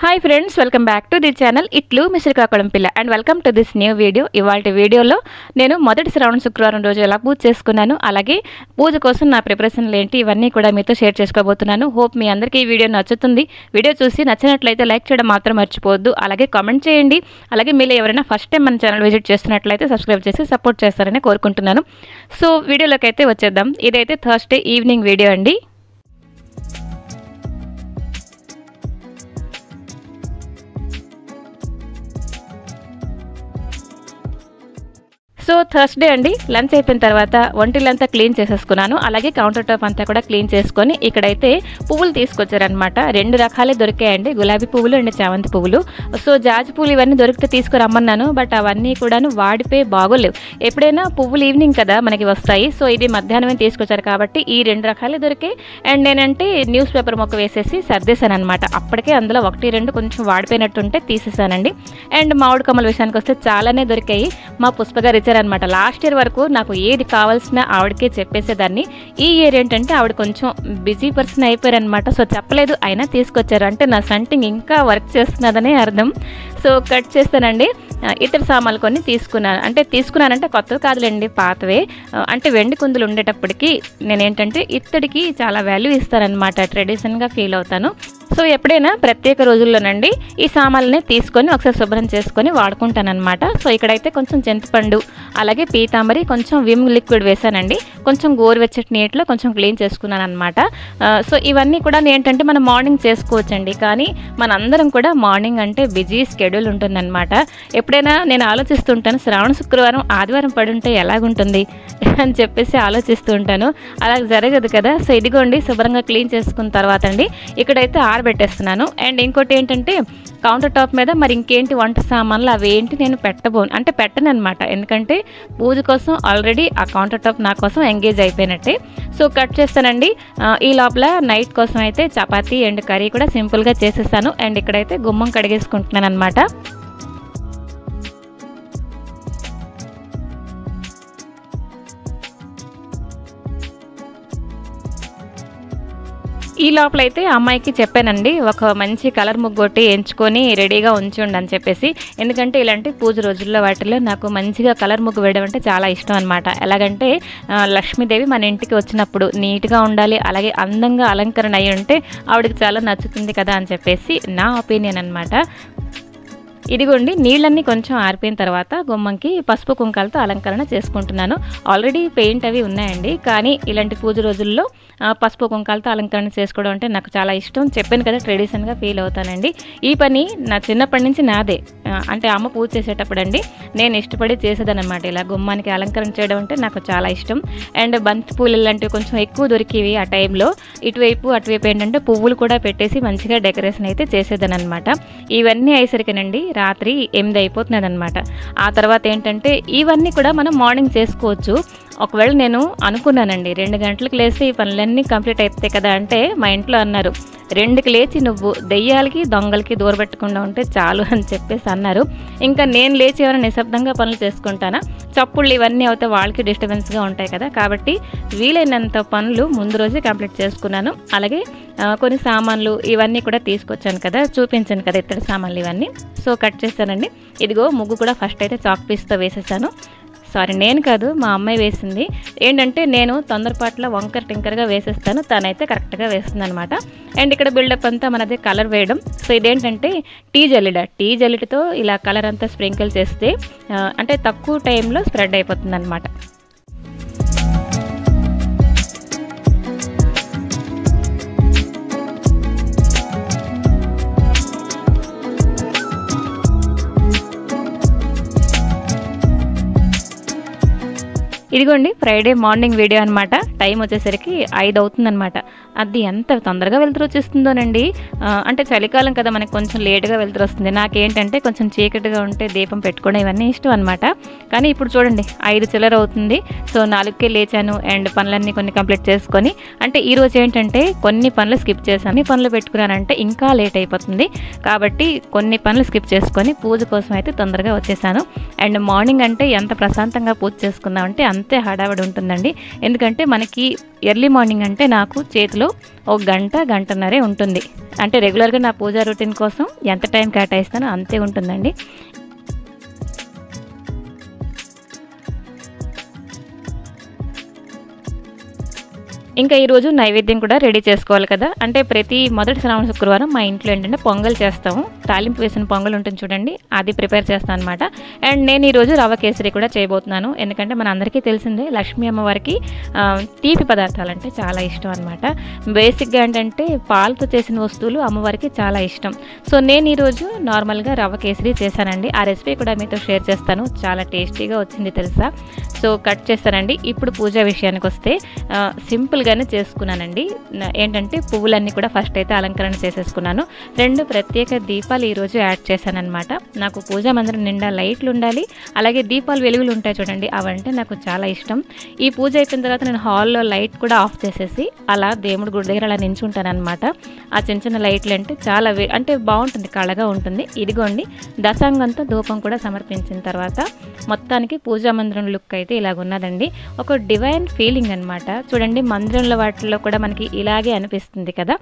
Hi friends, welcome back to the channel ఇట్లు మీ శ్రీకాకుళం పిల్ల and welcome to this new video. ఇవాళ వీడియోలో నేను మొదటి శ్రావణ శుక్రవారం రోజు ఎలా పూజ చేసుకున్నాను, అలాగే పూజ కోసం నా ప్రిపరేషన్లు ఏంటి, ఇవన్నీ కూడా మీతో షేర్ చేసుకోబోతున్నాను. హోప్ మీ అందరికీ ఈ వీడియో నచ్చుతుంది. వీడియో చూసి నచ్చినట్లయితే లైక్ చేయడం మాత్రం మర్చిపోవద్దు, అలాగే కామెంట్ చేయండి. అలాగే మీరు ఎవరైనా ఫస్ట్ టైం మన ఛానల్ విజిట్ చేస్తున్నట్లయితే సబ్స్క్రైబ్ చేసి సపోర్ట్ చేస్తారని కోరుకుంటున్నాను. సో వీడియోలోకి అయితే వచ్చేద్దాం. ఇదైతే థర్స్డే ఈవినింగ్ వీడియో అండి. సో థర్స్డే అండి, లంచ్ అయిపోయిన తర్వాత వంటిల్లంతా క్లీన్ చేసేసుకున్నాను. అలాగే కౌంటర్ టాప్ అంతా కూడా క్లీన్ చేసుకొని ఇక్కడైతే పువ్వులు తీసుకొచ్చారనమాట. 2 రకాలే దొరికాయండి, గులాబీ పువ్వులు అండ్ చామంతి పువ్వులు. సో జాజి పువ్వులు ఇవన్నీ దొరికితే తీసుకురమ్మన్నాను, బట్ అవన్నీ కూడాను వాడిపోయి బాగోలేవు. ఎప్పుడైనా పువ్వులు ఈవినింగ్ కదా మనకి వస్తాయి. సో ఇది మధ్యాహ్నమే తీసుకొచ్చారు కాబట్టి ఈ 2 రకాలే దొరికాయి. అండ్ నేనంటే న్యూస్ పేపర్ మొక్క వేసేసి సర్దేశాను అనమాట. అప్పటికే అందులో 1-2 కొంచెం వాడిపోయినట్టుంటే తీసేసానండి. అండ్ మామిడి కొమ్మల విషయానికి వస్తే చాలానే దొరికాయి. మా పుష్పగారు అనమాట. లాస్ట్ ఇయర్ వరకు నాకు ఏది కావాల్సిన ఆవిడకే చెప్పేసేదాన్ని. ఈ ఇయర్ ఏంటంటే ఆవిడ కొంచెం బిజీ పర్సన్ అయిపోయారనమాట. సో చెప్పలేదు, అయినా తీసుకొచ్చారు. అంటే నా సంటింగ్ ఇంకా వర్క్ చేస్తున్నదనే అర్థం. సో కట్ చేస్తానండి. ఇతర సామాన్లు కొన్ని తీసుకున్నానంటే కొత్తవి కాదులేండి, పాతవే. అంటే వెండి కుందులు ఉండేటప్పటికి నేనేంటంటే ఇత్తడికి చాలా వాల్యూ ఇస్తానన్నమాట. ట్రెడిషన్గా ఫీల్ అవుతాను. సో ఎప్పుడైనా ప్రత్యేక రోజుల్లోనండి ఈ సామాన్లని తీసుకొని ఒకసారి శుభ్రం చేసుకొని వాడుకుంటానన్నమాట. సో ఇక్కడైతే కొంచెం చింతపండు, అలాగే పీతాంబరి, కొంచెం విమ్ లిక్విడ్ వేసానండి. కొంచెం గోరువెచ్చటి నీటిలో కొంచెం క్లీన్ చేసుకున్నాను అనమాట. సో ఇవన్నీ కూడా ఏంటంటే మనం మార్నింగ్ చేసుకోవచ్చండి, కానీ మనందరం కూడా మార్నింగ్ అంటే బిజీ స్కెడ్యూల్ ఉంటుందన్నమాట. ఎప్పుడైనా నేను ఆలోచిస్తుంటాను, శ్రావణ శుక్రవారం ఆదివారం పడుంటే ఎలాగుంటుంది అని చెప్పేసి ఆలోచిస్తూ ఉంటాను. అలా జరగదు కదా. సో ఇదిగోండి, శుభ్రంగా క్లీన్ చేసుకున్న తర్వాత అండి ఇక్కడైతే ఆరబెట్టేస్తున్నాను. అండ్ ఇంకోటి ఏంటంటే కౌంటర్ టాప్ మీద మరి ఇంకేంటి వంట సామాన్లు అవేంటి నేను పెట్టను అనమాట. ఎందుకంటే పూజ కోసం ఆల్రెడీ ఆ కౌంటర్ టాప్ నా కోసం ఎంగేజ్ అయిపోయినట్టే. సో కట్ చేస్తానండి. ఈ లోపల నైట్ కోసం అయితే చపాతీ అండ్ కర్రీ కూడా సింపుల్గా చేసేసాను. అండ్ ఇక్కడైతే గుమ్మం కడిగేసుకుంటున్నాను అనమాట. ఈ లోపలైతే అమ్మాయికి చెప్పానండి, ఒక మంచి కలర్ ముగ్గొట్టి ఎంచుకొని రెడీగా ఉంచండి అని చెప్పేసి. ఎందుకంటే ఇలాంటి పూజ రోజుల్లో వాటిల్లో నాకు మంచిగా కలర్ ముగ్గు వేయడం అంటే చాలా ఇష్టం అనమాట. ఎలాగంటే లక్ష్మీదేవి మన ఇంటికి వచ్చినప్పుడు నీట్గా ఉండాలి, అలాగే అందంగా అలంకరణ అయ్యి ఉంటే ఆవిడకి చాలా నచ్చుతుంది కదా అని చెప్పేసి నా ఒపీనియన్ అనమాట. ఇదిగోండి, నీళ్ళన్నీ కొంచెం ఆరిపోయిన తర్వాత గుమ్మంకి పసుపు కుంకాలతో అలంకరణ చేసుకుంటున్నాను. ఆల్రెడీ పెయింట్ అవి ఉన్నాయండి, కానీ ఇలాంటి పూజ రోజుల్లో పసుపు కుంకాలతో అలంకరణ చేసుకోవడం అంటే నాకు చాలా ఇష్టం. చెప్పాను కదా, ట్రెడిషన్గా ఫీల్ అవుతానండి. ఈ పని నా చిన్నప్పటి నుంచి నాదే. అంటే అమ్మ పూజ చేసేటప్పుడు అండి నేను ఇష్టపడి చేసేదనమాట. ఇలా గుమ్మానికి అలంకరణ చేయడం అంటే నాకు చాలా ఇష్టం. అండ్ బంతి పూలు లాంటివి కొంచెం ఎక్కువ దొరికేవి ఆ టైంలో. ఇటువైపు అటువైపు ఏంటంటే పువ్వులు కూడా పెట్టేసి మంచిగా డెకరేషన్ అయితే చేసేదానమాట. ఇవన్నీ అయ్యేసరికినండి రాత్రి 8 అయిపోతున్నది అనమాట. ఆ తర్వాత ఏంటంటే ఇవన్నీ కూడా మనం మార్నింగ్ చేసుకోవచ్చు. ఒకవేళ నేను అనుకున్నానండి 2 గంటలకు లేస్తే ఈ పనులన్నీ కంప్లీట్ అవుతాయి కదా అంటే మా ఇంట్లో అన్నారు, 2కి లేచి నువ్వు దెయ్యాలకి దొంగలకి దూరబెట్టకుండా ఉంటే చాలు అని చెప్పేసి అన్నారు. ఇంకా నేను లేచి ఎవరైనా నిశ్శబ్దంగా పనులు చేసుకుంటానా, చప్పుళ్ళు ఇవన్నీ అవుతే వాళ్ళకి డిస్టర్బెన్స్గా ఉంటాయి కదా. కాబట్టి వీలైనంత పనులు ముందు రోజే కంప్లీట్ చేసుకున్నాను. అలాగే కొన్ని సామాన్లు ఇవన్నీ కూడా తీసుకొచ్చాను కదా, చూపించాను కదా ఇత్తడి సామాన్లు ఇవన్నీ. సో కట్ చేశానండి. ఇదిగో ముగ్గు కూడా ఫస్ట్ అయితే చాక్ పీస్తో వేసేసాను. సారీ, నేను కాదు, మా అమ్మాయి వేసింది. ఏంటంటే నేను తొందరపాట్లో వంకర్ టింకర్గా వేసేస్తాను, తనైతే కరెక్ట్గా వేస్తుంది అనమాట. అండ్ ఇక్కడ బిల్డప్ అంతా మనది కలర్ వేయడం. సో ఇదేంటంటే టీ జల్లెడతో ఇలా కలర్ అంతా స్ప్రింకిల్ చేస్తే అంటే తక్కువ టైంలో స్ప్రెడ్ అయిపోతుంది అనమాట. ఇదిగోండి, ఫ్రైడే మార్నింగ్ వీడియో అనమాట. టైం వచ్చేసరికి 5 అవుతుందన్నమాట. అది ఎంత తొందరగా వెళ్తురు వచ్చేస్తుందోనండి. అంటే చలికాలం కదా, మనకి కొంచెం లేట్గా వెళ్తురు వస్తుంది. నాకేంటంటే కొంచెం చీకటిగా ఉంటే దీపం పెట్టుకోవడం ఇవన్నీ ఇష్టం అనమాట. కానీ ఇప్పుడు చూడండి 5 చిల్లర అవుతుంది. సో 4కే లేచాను. అండ్ పనులన్నీ కొన్ని కంప్లీట్ చేసుకొని, అంటే ఈరోజు ఏంటంటే కొన్ని పనులు స్కిప్ చేశాను. అన్ని పనులు పెట్టుకున్నానంటే ఇంకా లేట్ అయిపోతుంది. కాబట్టి కొన్ని పనులు స్కిప్ చేసుకొని పూజ కోసం అయితే తొందరగా వచ్చేసాను. అండ్ మార్నింగ్ అంటే ఎంత ప్రశాంతంగా పూజ చేసుకుందామంటే అంతే హడావిడి ఉంటుందండి. ఎందుకంటే మనకి ఎర్లీ మార్నింగ్ అంటే నాకు చేతిలో ఒక గంటన్నరే ఉంటుంది. అంటే రెగ్యులర్గా నా పూజా రొటీన్ కోసం ఎంత టైం కేటాయిస్తానో అంతే ఉంటుందండి. ఇంకా ఈరోజు నైవేద్యం కూడా రెడీ చేసుకోవాలి కదా. అంటే ప్రతి మొదటి శ్రావణ శుక్రవారం మా ఇంట్లో ఏంటంటే పొంగల్ చేస్తాము. తాలింపు వేసిన పొంగల్ ఉంటుంది చూడండి, అది ప్రిపేర్ చేస్తాను అనమాట. అండ్ నేను ఈరోజు రవ్వ కేసరి కూడా చేయబోతున్నాను. ఎందుకంటే మన అందరికీ తెలిసిందే లక్ష్మీ అమ్మవారికి తీపి పదార్థాలు అంటే చాలా ఇష్టం అనమాట. బేసిక్గా ఏంటంటే పాలతో చేసిన వస్తువులు అమ్మవారికి చాలా ఇష్టం. సో నేను ఈరోజు నార్మల్గా రవ్వ కేసరి చేశానండి. ఆ రెసిపీ కూడా మీతో షేర్ చేస్తాను. చాలా టేస్టీగా వచ్చింది తెలుసా. సో కట్ చేస్తానండి. ఇప్పుడు పూజ విషయానికి వస్తే సింపుల్గానే చేసుకున్నానండి. ఏంటంటే పువ్వులన్నీ కూడా ఫస్ట్ అయితే అలంకరణ చేసేసుకున్నాను. 2 ప్రత్యేక దీపాలు ఈరోజు యాడ్ చేశానమాట. నాకు పూజా మందిరం నిండా లైట్లు ఉండాలి, అలాగే దీపాలు వెలుగులు ఉంటాయి చూడండి, అవంటే నాకు చాలా ఇష్టం. ఈ పూజ అయిపోయిన తర్వాత నేను హాల్లో లైట్ కూడా ఆఫ్ చేసేసి అలా దేవుడి గుడి దగ్గర అలా నించుంటానమాట. ఆ చిన్న చిన్న లైట్లు అంటే చాలా అంటే బాగుంటుంది, కళగా ఉంటుంది. ఇదిగోండి దశాంగంతో ధూపం కూడా సమర్పించిన తర్వాత మొత్తానికి పూజా మందిరం లుక్ అయితే ఇలాగున్నదండి. ఒక డివైన్ ఫీలింగ్ అనమాట. చూడండి మందిరంలో వాటిల్లో కూడా మనకి ఇలాగే అనిపిస్తుంది కదా.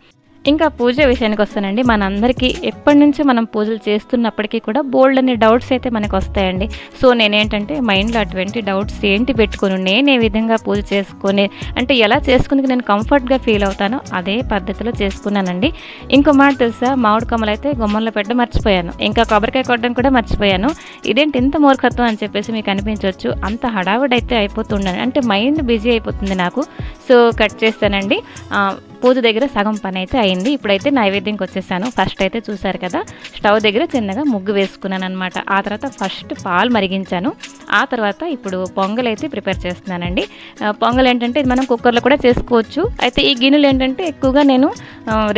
ఇంకా పూజ విషయానికి వస్తానండి. మనందరికీ ఎప్పటి నుంచో మనం పూజలు చేస్తున్నప్పటికీ కూడా బోల్డ్ అనే డౌట్స్ అయితే మనకు వస్తాయండి. సో నేనేంటంటే మైండ్లో అటువంటి డౌట్స్ ఏంటి పెట్టుకుని నేను ఏ విధంగా పూజ చేసుకొని అంటే ఎలా చేసుకుని నేను కంఫర్ట్గా ఫీల్ అవుతానో అదే పద్ధతిలో చేసుకున్నానండి. ఇంకో మాట తెలుసా, మామిడి కొమ్మలు అయితే గుమ్మంలో పెట్టడం మర్చిపోయాను, ఇంకా కొబ్బరికాయ కొట్టడం కూడా మర్చిపోయాను. ఇదేంటి ఇంత మూర్ఖత్వం అని చెప్పేసి మీకు అనిపించవచ్చు. అంత హడావుడైతే అయిపోతుండను, అంటే మైండ్ బిజీ అయిపోతుంది నాకు. సో కట్ చేస్తానండి. పూజ దగ్గర సగం పని అయితే అయింది. ఇప్పుడైతే నైవేద్యంకి వచ్చేసాను. ఫస్ట్ అయితే చూసారు కదా, స్టవ్ దగ్గర చిన్నగా ముగ్గు వేసుకున్నాను అనమాట. ఆ తర్వాత ఫస్ట్ పాలు మరిగించాను. ఆ తర్వాత ఇప్పుడు పొంగల్ అయితే ప్రిపేర్ చేస్తున్నానండి. పొంగల్ ఏంటంటే ఇది మనం కుక్కర్లో కూడా చేసుకోవచ్చు. అయితే ఈ గిన్నెలు ఏంటంటే ఎక్కువగా నేను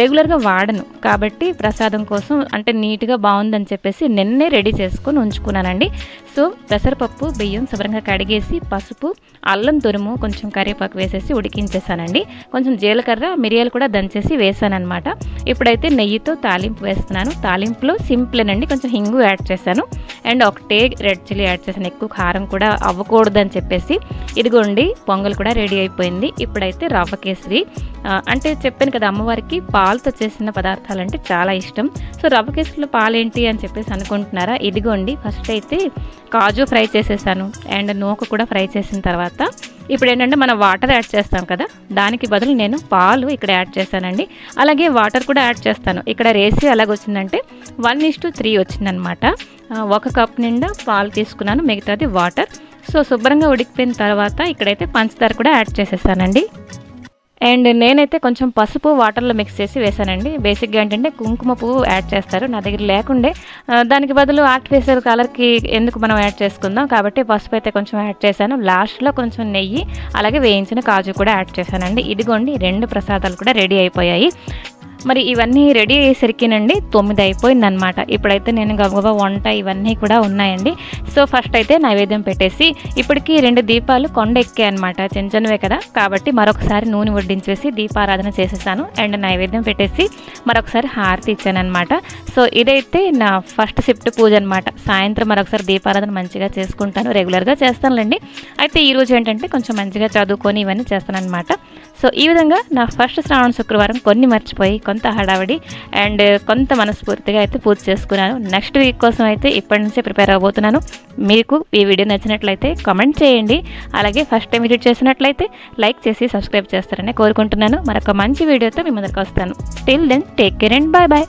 రెగ్యులర్గా వాడను కాబట్టి ప్రసాదం కోసం అంటే నీట్గా బాగుందని చెప్పేసి నిన్నే రెడీ చేసుకొని ఉంచుకున్నానండి. సో పెసరపప్పు బియ్యం శుభ్రంగా కడిగేసి పసుపు అల్లం తురుము కొంచెం కరివేపాకు వేసేసి ఉడికించేసానండి. కొంచెం జీలకర్ర మిరియాలు కూడా దంచేసి వేసానమాట. ఇప్పుడైతే నెయ్యితో తాలింపు వేస్తున్నాను. తాలింపులో సింపులేనండి, కొంచెం హింగు యాడ్ చేశాను అండ్ ఒకటే రెడ్ చిల్లీ యాడ్ చేశాను. ఎక్కువ కారం కూడా అవ్వకూడదని చెప్పేసి. ఇదిగోండి పొంగల్ కూడా రెడీ అయిపోయింది. ఇప్పుడైతే రవ్వ కేసరి అంటే చెప్పాను కదా అమ్మవారికి పాలతో చేసిన పదార్థాలు అంటే చాలా ఇష్టం. సో రవ్వ కేసరిలో పాలు ఏంటి అని చెప్పేసి అనుకుంటున్నారా, ఇదిగోండి ఫస్ట్ అయితే కాజు ఫ్రై చేసేసాను అండ్ నూక కూడా ఫ్రై చేసిన తర్వాత ఇప్పుడు ఏంటంటే మనం వాటర్ యాడ్ చేస్తాం కదా, దానికి బదులు నేను పాలు ఇక్కడ యాడ్ చేశానండి. అలాగే వాటర్ కూడా యాడ్ చేస్తాను. ఇక్కడ రేషియో ఎలాగొచ్చిందంటే 1:3 వచ్చిందనమాట. 1 కప్ నిండా పాలు తీసుకున్నాను, మిగతాది వాటర్. సో శుభ్రంగా ఉడికిపోయిన తర్వాత ఇక్కడైతే పంచదార కూడా యాడ్ చేసేసానండి. అండ్ నేనైతే కొంచెం పసుపు వాటర్లో మిక్స్ చేసి వేసానండి. బేసిక్గా ఏంటంటే కుంకుమ పువ్వు యాడ్ చేస్తారు, నా దగ్గర లేకుండే దానికి బదులు ఆర్టిఫిషియల్ కలర్కి ఎందుకు మనం యాడ్ చేసుకుందాం కాబట్టి పసుపు అయితే కొంచెం యాడ్ చేశాను. లాస్ట్లో కొంచెం నెయ్యి అలాగే వేయించిన కాజు కూడా యాడ్ చేశానండి. ఇదిగోండి 2 ప్రసాదాలు కూడా రెడీ అయిపోయాయి. మరి ఇవన్నీ రెడీ అయ్యేసరికినండి 9 అయిపోయిందనమాట. ఇప్పుడైతే నేను గబగబా వంట ఇవన్నీ కూడా ఉన్నాయండి. సో ఫస్ట్ అయితే నైవేద్యం పెట్టేసి ఇప్పటికీ 2 దీపాలు కొండ ఎక్కాయి అనమాట, చిన్న చిన్నవే కదా కాబట్టి మరొకసారి నూనె వడ్డించేసి దీపారాధన చేసేసాను అండ్ నైవేద్యం పెట్టేసి మరొకసారి హారతి ఇచ్చానమాట. సో ఇదైతే నా ఫస్ట్ షిఫ్ట్ పూజ అనమాట. సాయంత్రం మరొకసారి దీపారాధన మంచిగా చేసుకుంటాను, రెగ్యులర్గా చేస్తానులేండి. అయితే ఈరోజు ఏంటంటే కొంచెం మంచిగా చదువుకొని ఇవన్నీ చేస్తానన్నమాట. సో ఈ విధంగా నా ఫస్ట్ శ్రావణ శుక్రవారం కొన్ని మర్చిపోయి కొంత హడావిడి అండ్ కొంత మనస్ఫూర్తిగా అయితే పూజ చేసుకున్నాను. నెక్స్ట్ వీక్ కోసం అయితే ఇప్పటి నుంచే ప్రిపేర్ అవబోతున్నాను. మీకు ఈ వీడియో నచ్చినట్లయితే కామెంట్ చేయండి. అలాగే ఫస్ట్ టైం విజిట్ చేసినట్లయితే లైక్ చేసి సబ్స్క్రైబ్ చేస్తారని కోరుకుంటున్నాను. మరొక మంచి వీడియోతో మీ ముందరికి వస్తాను. Till then take care and bye bye.